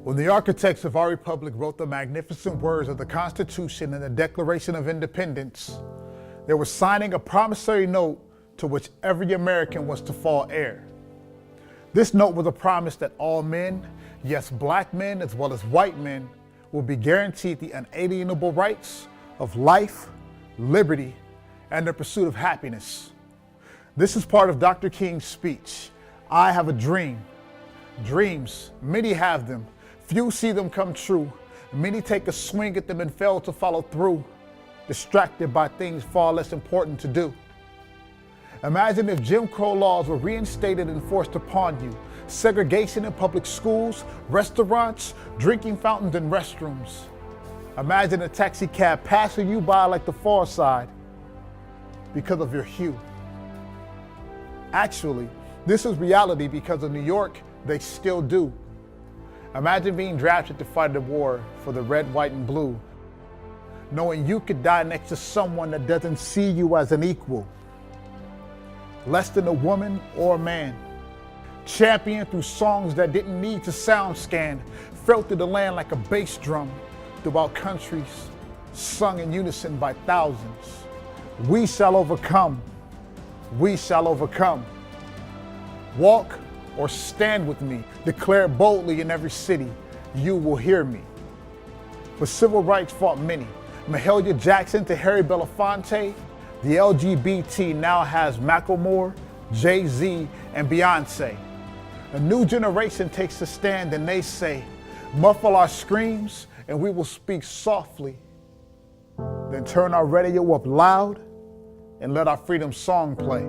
When the architects of our republic wrote the magnificent words of the Constitution and the Declaration of Independence, they were signing a promissory note to which every American was to fall heir. This note was a promise that all men, yes, black men as well as white men, will be guaranteed the unalienable rights of life, liberty, and the pursuit of happiness. This is part of Dr. King's speech. I have a dream. Dreams, many have them. Few see them come true. Many take a swing at them and fail to follow through, distracted by things far less important to do. Imagine if Jim Crow laws were reinstated and forced upon you. Segregation in public schools, restaurants, drinking fountains, and restrooms. Imagine a taxi cab passing you by like the Far Side because of your hue. Actually, this is reality because in New York, they still do. Imagine being drafted to fight a war for the red, white, and blue, knowing you could die next to someone that doesn't see you as an equal, less than a woman or a man, championed through songs that didn't need to sound scan, felt through the land like a bass drum, throughout countries, sung in unison by thousands. We shall overcome. We shall overcome. Walk or stand with me, declare boldly in every city, you will hear me. For civil rights fought many, Mahalia Jackson to Harry Belafonte. The LGBT now has Macklemore, Jay-Z, and Beyonce. A new generation takes a stand and they say, muffle our screams and we will speak softly. Then turn our radio up loud and let our freedom song play.